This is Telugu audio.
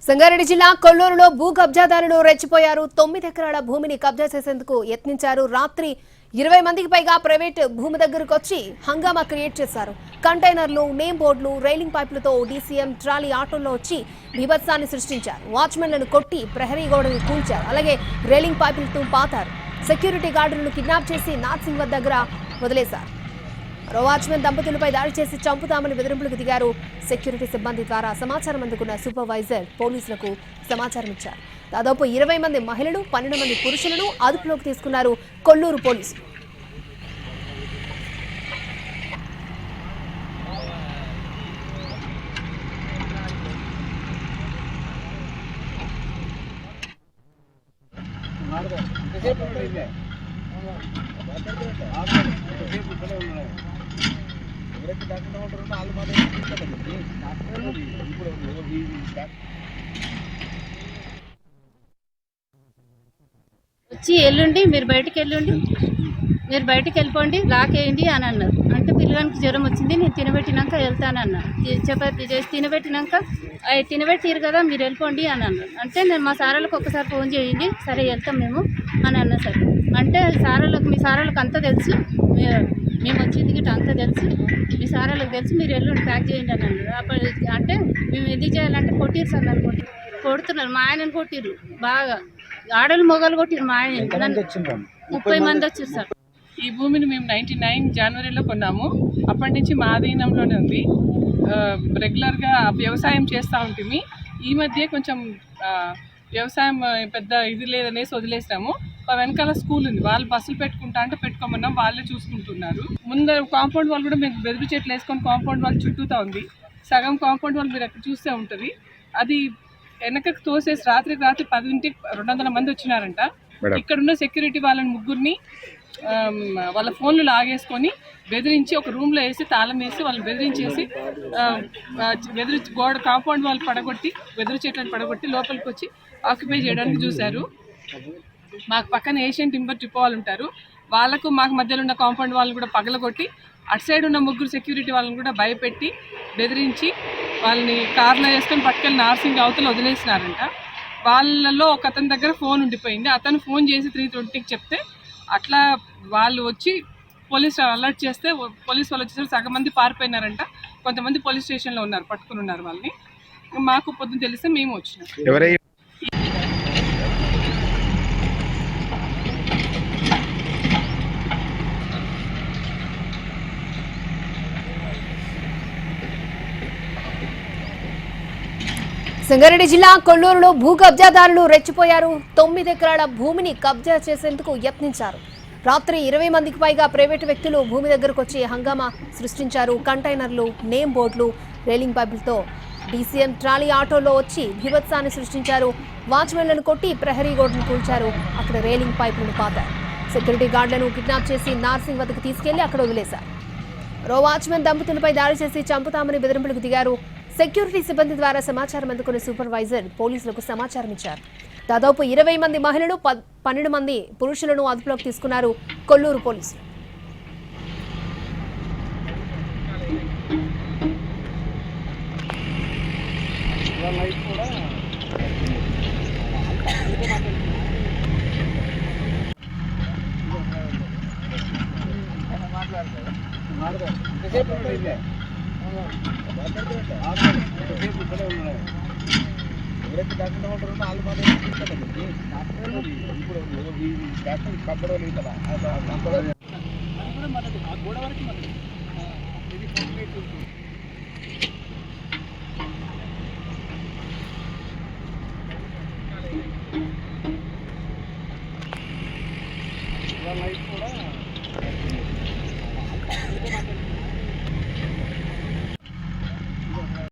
సంగారెడ్డి జిల్లా కొల్లూరులో భూ కబ్జాదారులు రెచ్చిపోయారు. 9 ఎకరాల భూమిని కబ్జా చేసేందుకు యత్నించారు. రాత్రి 20 మందికి పైగా ప్రైవేట్ భూమి దగ్గరకు వచ్చి హంగామా క్రియేట్ చేశారు. కంటైనర్లు, నేమ్ బోర్డులు, రైలింగ్ పైపులతో డీసీఎం ట్రాలీ ఆటోల్లో వచ్చి బీభత్సాన్ని సృష్టించారు. వాచ్మెన్లను కొట్టి ప్రహరీ గోడను కూల్చారు. అలాగే రైలింగ్ పైపులతో పాతారు. సెక్యూరిటీ గార్డులను కిడ్నాప్ చేసి నాథ్సింగ్ దగ్గర వదిలేశారు. మరో వాచ్మెన్ దంపతులపై దాడి చేసి చంపుతామని బెదిరింపులకు దిగారు. సెక్యూరిటీ సిబ్బంది ద్వారా సమాచారం అందుకున్న సూపర్వైజర్ పోలీసులకు సమాచారం ఇచ్చారు. దాదాపు 20 మంది మహిళలు, 12 మంది పురుషులను అదుపులోకి తీసుకున్నారు కొల్లూరు పోలీసులు. వచ్చి ఎల్లుండి మీరు బయటకు వెళ్ళిపోండి, లాకేయండి అని అన్నారు. అంటే పిల్లగానికి జ్వరం వచ్చింది, నేను తినబెట్టినాక వెళ్తానన్నా. చపాతీ చేసి తినబెట్టిరు కదా, మీరు వెళ్ళిపోండి అని అన్నారు. అంటే నేను మా సారాలకు ఒక్కసారి ఫోన్ చేయండి, సరే వెళ్తాం మేము అని అన్నా. సరే అంటే మీ సారాలకు అంతా తెలుసు, మేము వచ్చింది గిట్ట అంతా తెలుసు, మీ సారాలకు తెలుసు, మీరు వెళ్ళండి ప్యాక్ చేయండి అని అన్నారు. అప్పుడు అంటే మేము ఎందుకు చేయాలంటే కొట్టిరు సార్, నన్ను కొడుతున్నారు. మా ఆయనను కొట్టిరు బాగా, ఆడలు మొగలు కొట్టిరు. మా ఆయన 30 మంది వచ్చారు సార్. ఈ భూమిని మేము 99 జనవరిలో కొన్నాము. అప్పటి నుంచి మా అధీనంలోనే ఉంది. రెగ్యులర్గా వ్యవసాయం చేస్తూ ఉంటుంది. ఈ మధ్య కొంచెం వ్యవసాయం పెద్ద ఇది లేదనేసి వదిలేసాము. వెనకాల స్కూల్ ఉంది, వాళ్ళు బస్సులు పెట్టుకుంటా అంటే పెట్టుకోమన్నాం, వాళ్ళే చూసుకుంటున్నారు. ముందర కాంపౌండ్ వాళ్ళు కూడా మేము బెదిరి చెట్లు వేసుకొని కాంపౌండ్ వాళ్ళు చుట్టూతా ఉంది. సగం కాంపౌండ్ వాళ్ళు మీరు అక్కడ చూస్తే ఉంటుంది. అది వెనకకు తోసేసి రాత్రి 10ంటికి 200 మంది వచ్చినారంట. ఇక్కడున్న సెక్యూరిటీ వాళ్ళని ముగ్గురిని వాళ్ళ ఫోన్లు లాగేసుకొని బెదిరించి ఒక రూమ్లో వేసి తాళం వేసి వాళ్ళని బెదిరించేసి గోడ కాంపౌండ్ వాళ్ళు పడగొట్టి బెదిరి చెట్లను పడగొట్టి లోపలికి వచ్చి ఆక్యుపై చేయడానికి చూశారు. మాకు పక్కన ఏషియన్ టింబర్ ట్రిప్ వాళ్ళు ఉంటారు, వాళ్ళకు మాకు మధ్యలో ఉన్న కాంపౌండ్ వాళ్ళని కూడా పగలగొట్టి అటు సైడ్ ఉన్న ముగ్గురు సెక్యూరిటీ వాళ్ళని కూడా భయపెట్టి బెదిరించి వాళ్ళని కార్లో వేసుకొని పట్టుకెళ్ళి నార్సింగ్ అవతల వదిలేసినారంట. వాళ్ళలో ఒక అతని దగ్గర ఫోన్ ఉండిపోయింది. అతను ఫోన్ చేసి 320కి చెప్తే అట్లా వాళ్ళు వచ్చి పోలీసు అలర్ట్ చేస్తే పోలీసు వాళ్ళు వచ్చేసరికి సగం మంది పారిపోయినారంట. కొంతమంది పోలీస్ స్టేషన్లో ఉన్నారు, పట్టుకుని ఉన్నారు వాళ్ళని. మాకు పొద్దున్న తెలిస్తే మేము వచ్చినాం. సంగారెడ్డి జిల్లా కొల్లూరులో భూ కబ్జాదారులు రెచ్చిపోయారు. 9 ఎకరాల భూమిని కబ్జా చేసేందుకు యత్నించారు. రాత్రి 20 మందికి పైగా ప్రైవేటు వ్యక్తులు భూమి దగ్గరకు వచ్చి హంగామా సృష్టించారు. కంటైనర్లు, నేమ్ బోర్డులు, రైలింగ్ పైపులతో డీసీఎం ట్రాలీ ఆటోలో వచ్చి బీభత్సాన్ని సృష్టించారు. వాచ్మెన్లను కొట్టి ప్రహరీ గోడను కూల్చారు. అక్కడ రైలింగ్ పైపులను పాతారు. సెక్యూరిటీ గార్డులను కిడ్నాప్ చేసి నార్సింగ్ వద్దకు తీసుకెళ్లి అక్కడ వదిలేశారు. మరో వాచ్మెన్ దంపతులపై దాడి చేసి చంపుతామని బెదిరింపులకు దిగారు. సెక్యూరిటీ సిబ్బంది ద్వారా సమాచారం అందుకున్న సూపర్వైజర్ పోలీసులకు సమాచారం ఇచ్చారు. దాదాపు 20 మంది మహిళలు, 12 మంది పురుషులను అదుపులోకి తీసుకున్నారు కొల్లూరు పోలీసులు. ఎవరైతే కాకుండా ఉంటారో వాళ్ళు మాత్రం ఇప్పుడు ఈ ఫ్యాక్టరీ కబ్బడ లేదు కదా, అది కూడా మనది ఆ గోడ వరకు మనది ఇది కంప్లీట్.